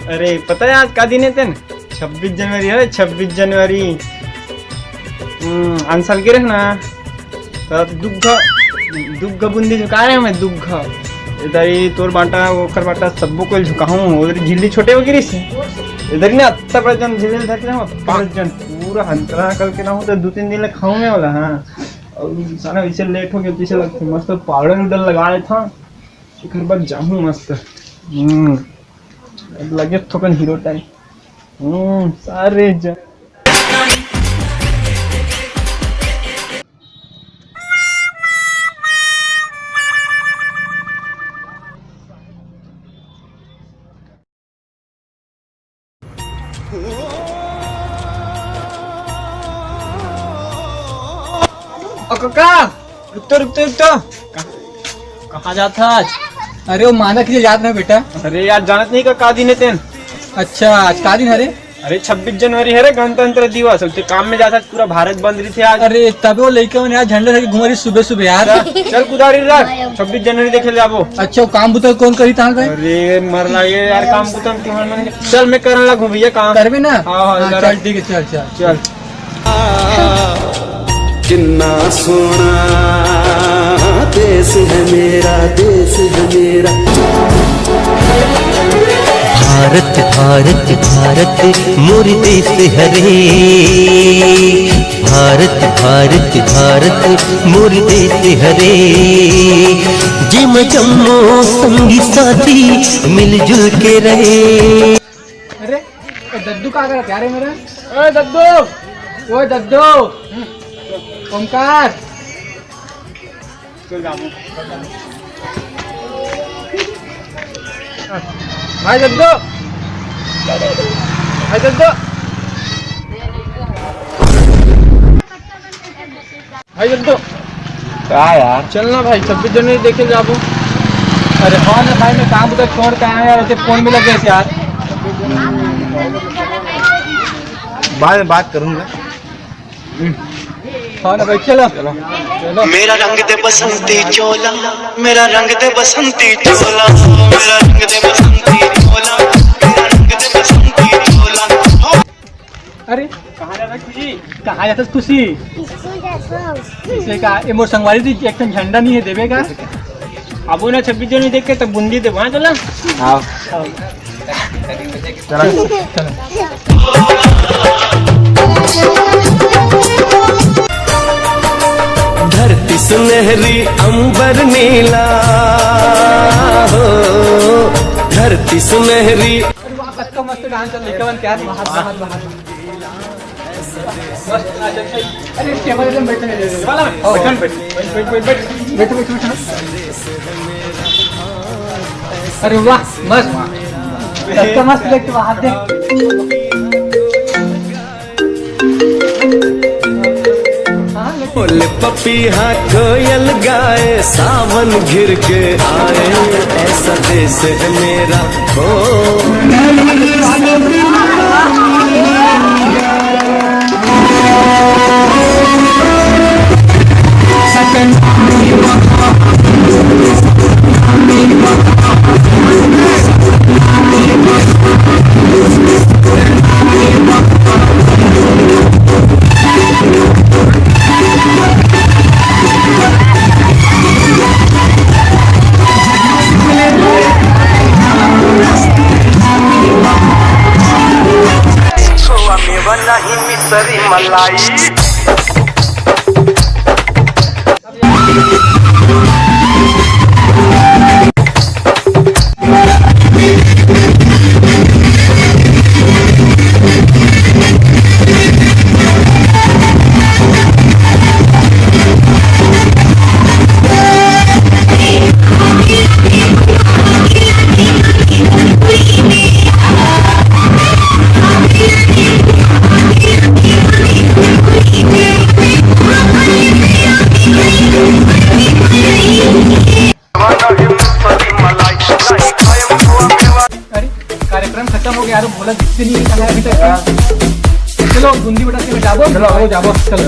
अरे पता है आज का दिन है तेन? 26 जनवरी है, 26 जनवरी आंसाल के रहना तब दुग्घ बुंदी झुका रहे मैं दुग्घ इधर ही तोर बाटा ओकर बाटा सबको कोई झुकाऊं उधर झिल्ली छोटे वगैरह से इधर ही ना अत्ता परजन झिल्ली धर के ना परजन पूरा हंतरा करके ना हो तो 2-3 दिन ले खाऊंगे वाला। हाँ और सारा वैसे लेट हो गया पीछे लगते मस्त पाउडर नूडल लगा रहे था एक बार जाऊं मस्त लगे थोकन हीरो टाइम सारे काका रुक तो कहाँ जाता आज? अरे वो माना किसे याद ना बेटा? अरे यार जानत नहीं का दिन है तेन? अच्छा आज का दिन है रे? अरे 26 जनवरी है रे गणतंत्र दिवस। तो काम में जाता पूरा भारत बंद रही थे आज। अरे तब वो लड़के यार झंडे लेके घूम रही सुबह सुबह यार। चल कुदारी रख 26 जनवरी देखे जाबो। अच्छा वो काम बुता कौन करी था भाई? अरे मर लगे यार काम बुता चल मैं करने लगूं भैया काम करबे ना? हाँ चल ठीक है चल किन्ना सोना देश है मेरा भारत भारत भारत मोर देश हरे भारत भारत भारत मोर देश हरे जिम जम्मो संगी साथी मिलजुल के रहे। अरे दद्दू कहाँ गया प्यारे मेरा? ओए दद्दू ओमकार भाई दद्दू क्या यार चलना भाई 26 जनवरी देखे जाबो। अरे हाँ ना भाई मैं काम उधर छोड़ के आया यार उसे फोन में लगे यार। बाद में बात करूंगा। हाँ ना भाई चलो मेरा रंग दे बसंती चोला मेरा रंग दे बसंती चोला मेरा रंग दे बसंती चोला मेरा रंग दे बसंती चोला। अरे कहाँ जाता खुशी? इसलिए कहा ये मोर संगवारी थी एक झंडा नहीं है देवे का अब ना 26 जनवरी देख के तब बूंदी दे वहाँ चला। हाँ धरती सुनहरी अंबर नीला हो धरती सुनहरी। मस्त मस्त डांस चल रहा है क्या? अरे टेबल पे बैठो। अरे वाह मस्त मस्त देखते हाथ देख। बोल पपीहा कोयल गाए सावन घिर के आए ऐसा देश है मेरा हो। नहीं मिसरी मलाई कार्यक्रम खत्म हो गया यार बोला दिखते नहीं है अभी तक। चलो बूंदी बटा के जाबो चलो।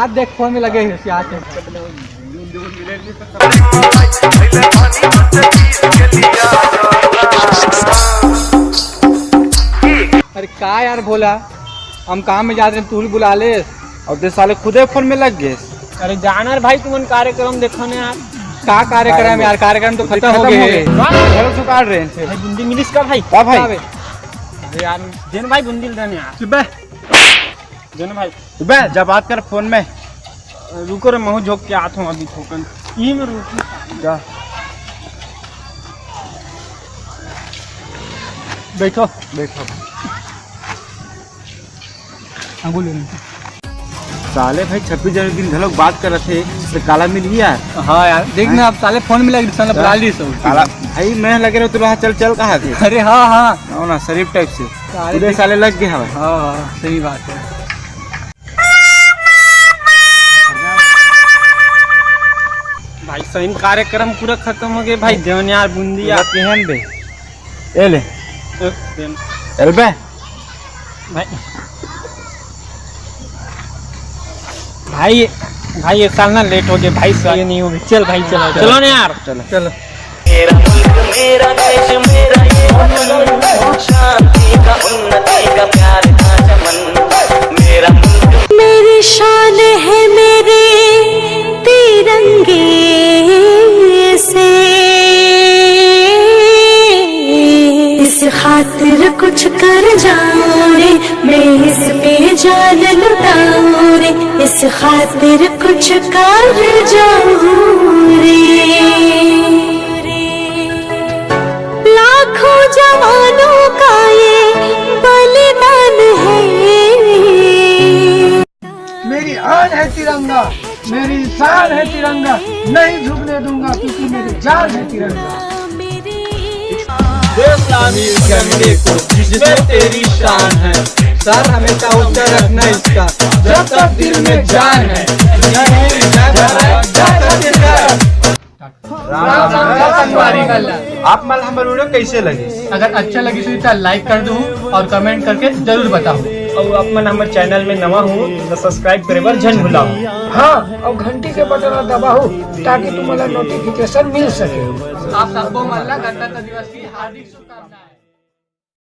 हाथ देख फोन में लगे हैं हाथ में। अरे का यार भोला, हम काम में जा रहे हैं, तू ही बुला ले। और दे साले खुदे फोन में लग गए। अरे जाना भाई, तुम कार्यक्रम देखो ना यार। का कार्यक्रम यार, कार्यक्रम तो खत्म हो गए। घर काट रहे हैं भाई बूंदी मिलिस का भाई। का भाई? अरे यार जन भाई बूंदी देने यार। सुबह जन भाई सुबह जब बात कर फोन में। रुको रे, महू झोंक के आता हूँ अभी ठोकन ई में रुको। जा बैठो बैठो। हाँ बोलो। साले भाई 26 जनवरी दिन लोग बात कर रहे थे, तो काला मिल गया। हाँ यार देख ना, अब साले फोन में लगे साले बुला ली सब। काला भाई मैं लगे रहे, तो चल चल कहा थे। अरे हाँ हाँ हो ना शरीफ टाइप से साले उधर साले लग गए हमें। हाँ हाँ सही बात है। भाई सही कार्यक्रम पूरा खत्म हो गया भाई। जवन यार बूंदी यार पहन दे ए ले देन एलबे भाई। भाई भाई ये साल ना लेट हो गया भाई, सही नहीं होगी। चल भाई चलो चलो ना यार, चलो चलो। मेरा मुल्क मेरा देश मेरा ये वतन, शांति का उन्नति का प्यार का चमन। मेरा मुल्क मेरी शान है मेरे तिरंगे से, इस खातिर कुछ कर जाऊं रे, मैं इस पे जान लुटाऊं रे, इस खातिर कुछ कर जाऊं रे। लाखों जवानों का ये बलिदान है। मेरी आन है तिरंगा, मेरी शान है तिरंगा, नहीं झुकने दूंगा क्योंकि मेरी जान है तिरंगा। जिसमें तेरी शान है, सर हमेशा ऊंचा रखना इसका, जब तक दिल में जान है। आप माल हमारे वीडियो कैसे लगे? अगर अच्छा लगी तो लाइक कर दूँ और कमेंट करके जरूर बताओ। और आप मन हमारे चैनल में नवा हूँ तो सब्सक्राइब करे बार झन भुलाओ। हाँ, और घंटी के बटन दबाओ ताकि तुम्हारा नोटिफिकेशन मिल सके। आप सबको मल्ला गणतंत्र दिवस की हार्दिक शुभकामनाएं।